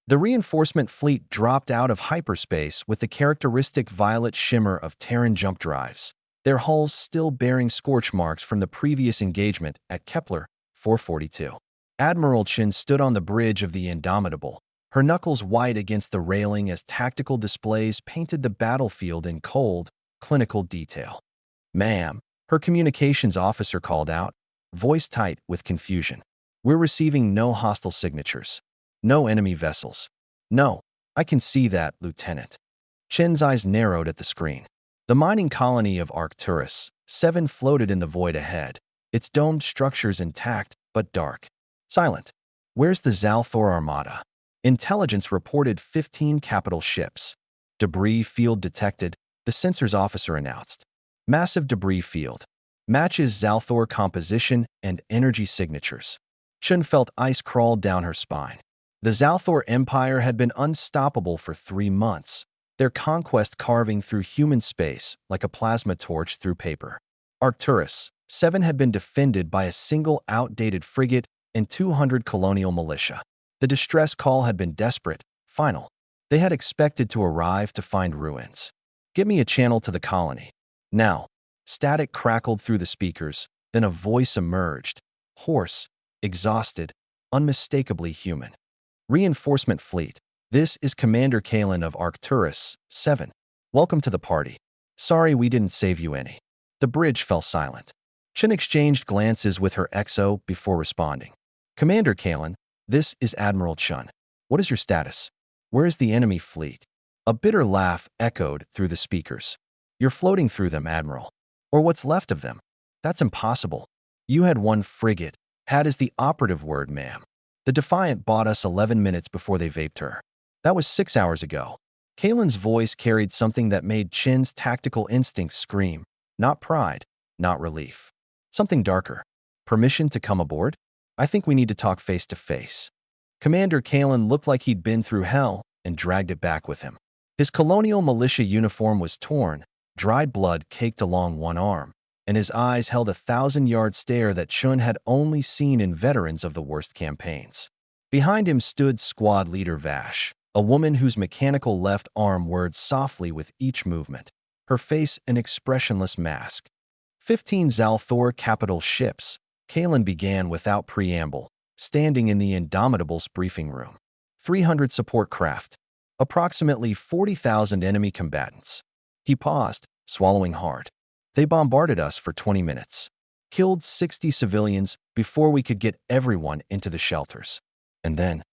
The reinforcement fleet dropped out of hyperspace with the characteristic violet shimmer of Terran jump drives, their hulls still bearing scorch marks from the previous engagement at Kepler 442. Admiral Chin stood on the bridge of the Indomitable, her knuckles white against the railing as tactical displays painted the battlefield in cold, clinical detail. "Ma'am," her communications officer called out, voice tight with confusion. "We're receiving no hostile signatures. No enemy vessels." "No, I can see that, Lieutenant." Chin's eyes narrowed at the screen. The mining colony of Arcturus 7 floated in the void ahead, its domed structures intact but dark. Silent. "Where's the Zalthor Armada?" Intelligence reported 15 capital ships. "Debris field detected," the sensors officer announced. "Massive debris field. Matches Zalthor composition and energy signatures." Chun felt ice crawl down her spine. The Zalthor Empire had been unstoppable for 3 months, their conquest carving through human space like a plasma torch through paper. Arcturus 7 had been defended by a single outdated frigate and 200 colonial militia. The distress call had been desperate, final. They had expected to arrive to find ruins. "Get me a channel to the colony. Now." Static crackled through the speakers, then a voice emerged, hoarse, exhausted, unmistakably human. "Reinforcement fleet. This is Commander Kalin of Arcturus 7. Welcome to the party. Sorry we didn't save you any." The bridge fell silent. Chin exchanged glances with her XO before responding. "Commander Kalin, this is Admiral Chun. What is your status? Where is the enemy fleet?" A bitter laugh echoed through the speakers. "You're floating through them, Admiral. Or what's left of them. That's impossible. You had one frigate. Had is the operative word, ma'am. The Defiant bought us 11 minutes before they vaped her. That was 6 hours ago." Kalen's voice carried something that made Chin's tactical instincts scream. Not pride, not relief. Something darker. "Permission to come aboard? I think we need to talk face to face." Commander Kalin looked like he'd been through hell and dragged it back with him. His colonial militia uniform was torn, dried blood caked along one arm, and his eyes held a 1,000-yard stare that Chun had only seen in veterans of the worst campaigns. Behind him stood squad leader Vash, a woman whose mechanical left arm whirred softly with each movement, her face an expressionless mask. 15 Zalthor capital ships, Kalin began without preamble, standing in the Indomitable's briefing room. 300 support craft. Approximately 40,000 enemy combatants. He paused, swallowing hard. "They bombarded us for 20 minutes. Killed 60 civilians before we could get everyone into the shelters. And then..."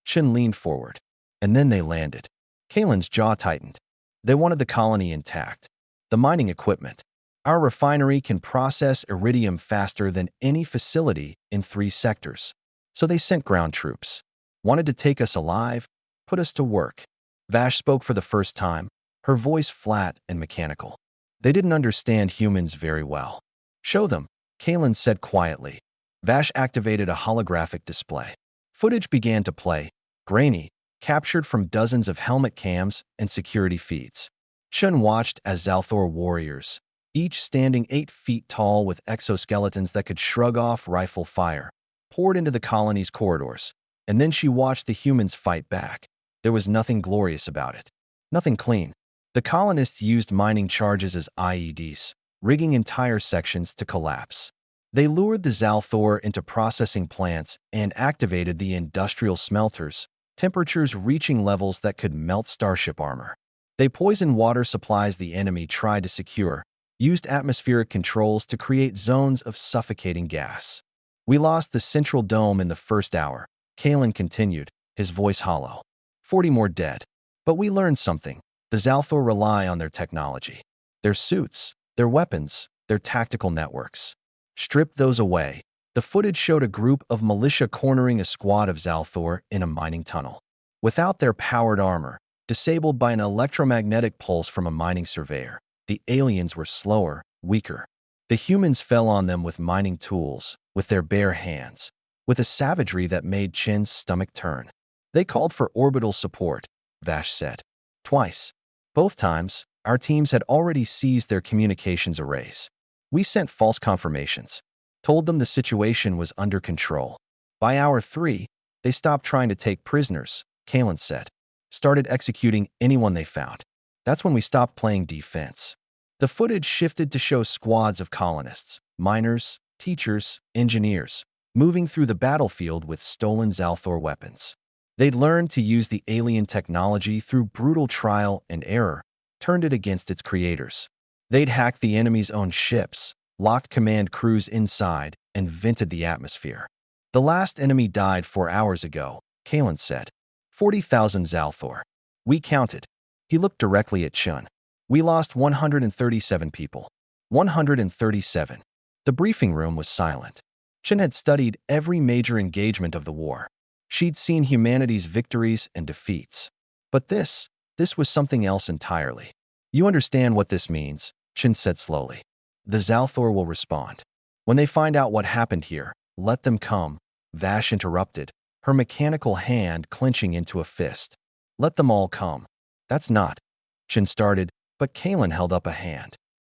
Chin leaned forward. "And then they landed." Kalen's jaw tightened. "They wanted the colony intact. The mining equipment. Our refinery can process iridium faster than any facility in 3 sectors. So they sent ground troops. Wanted to take us alive, put us to work." Vash spoke for the first time, her voice flat and mechanical. "They didn't understand humans very well." "Show them," Kalin said quietly. Vash activated a holographic display. Footage began to play, grainy, captured from dozens of helmet cams and security feeds. Chun watched as Zalthor warriors, each standing 8 feet tall with exoskeletons that could shrug off rifle fire, poured into the colony's corridors. And then she watched the humans fight back. There was nothing glorious about it. Nothing clean. The colonists used mining charges as IEDs, rigging entire sections to collapse. They lured the Zalthor into processing plants and activated the industrial smelters, temperatures reaching levels that could melt starship armor. They poisoned water supplies the enemy tried to secure, used atmospheric controls to create zones of suffocating gas. "We lost the central dome in the first hour," Kalin continued, his voice hollow. 40 more dead. But we learned something. The Zalthor rely on their technology. Their suits, their weapons, their tactical networks. Strip those away. The footage showed a group of militia cornering a squad of Zalthor in a mining tunnel. Without their powered armor, disabled by an electromagnetic pulse from a mining surveyor, the aliens were slower, weaker. The humans fell on them with mining tools, with their bare hands, with a savagery that made Chin's stomach turn. "They called for orbital support," Vash said. "Twice. Both times, our teams had already seized their communications arrays. We sent false confirmations, told them the situation was under control. By hour 3, they stopped trying to take prisoners, Kalin said. Started executing anyone they found. That's when we stopped playing defense. The footage shifted to show squads of colonists, miners, teachers, engineers, moving through the battlefield with stolen Zalthor weapons. They'd learned to use the alien technology through brutal trial and error, turned it against its creators. They'd hacked the enemy's own ships, locked command crews inside, and vented the atmosphere. The last enemy died 4 hours ago, Kalin said. 40,000 Zalthor. We counted. He looked directly at Chun. We lost 137 people. 137. The briefing room was silent. Chun had studied every major engagement of the war. She'd seen humanity's victories and defeats. But this was something else entirely. You understand what this means, Chun said slowly. The Zalthor will respond. When they find out what happened here, let them come, Vash interrupted, her mechanical hand clenching into a fist. Let them all come. That's not. Chun started, but Kalin held up a hand.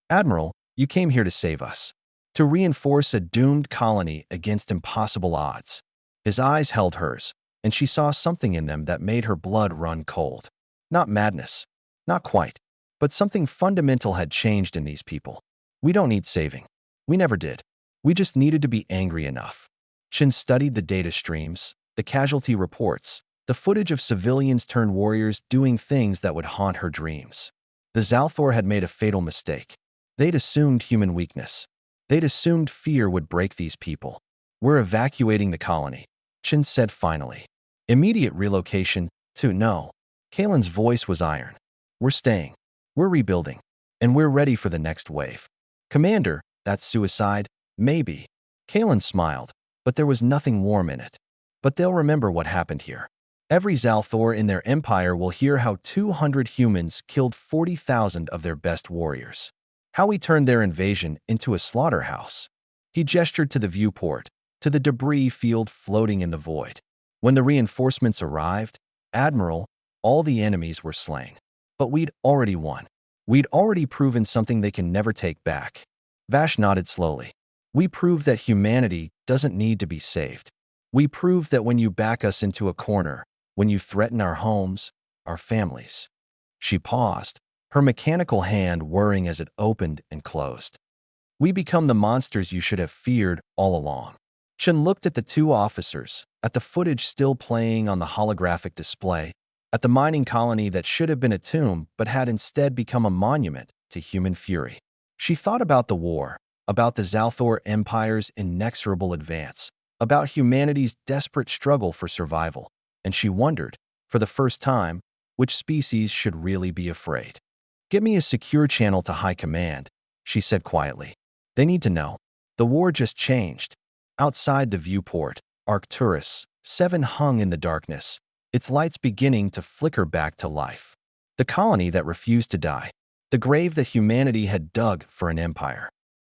Admiral, you came here to save us. To reinforce a doomed colony against impossible odds. His eyes held hers, and she saw something in them that made her blood run cold. Not madness. Not quite. But something fundamental had changed in these people. We don't need saving. We never did. We just needed to be angry enough. Chun studied the data streams, the casualty reports, the footage of civilians turned warriors doing things that would haunt her dreams. The Zalthor had made a fatal mistake. They'd assumed human weakness. They'd assumed fear would break these people. We're evacuating the colony, Chun said finally. Immediate relocation to no. Kalin's voice was iron. We're staying. We're rebuilding. And we're ready for the next wave. Commander, that's suicide? Maybe. Kalin smiled, but there was nothing warm in it. But they'll remember what happened here. Every Zalthor in their empire will hear how 200 humans killed 40,000 of their best warriors. How we turned their invasion into a slaughterhouse. He gestured to the viewport, to the debris field floating in the void. When the reinforcements arrived, Admiral, all the enemies were slain. But we'd already won. We'd already proven something they can never take back. Vash nodded slowly. We proved that humanity doesn't need to be saved. We proved that when you back us into a corner, when you threaten our homes, our families. She paused, her mechanical hand whirring as it opened and closed. We become the monsters you should have feared all along. Chun looked at the two officers, at the footage still playing on the holographic display, at the mining colony that should have been a tomb but had instead become a monument to human fury. She thought about the war, about the Zalthor Empire's inexorable advance, about humanity's desperate struggle for survival, and she wondered, for the first time, which species should really be afraid. Get me a secure channel to High Command, she said quietly. They need to know. The war just changed. Outside the viewport, Arcturus, 7 hung in the darkness, its lights beginning to flicker back to life. The colony that refused to die. The grave that humanity had dug for an empire.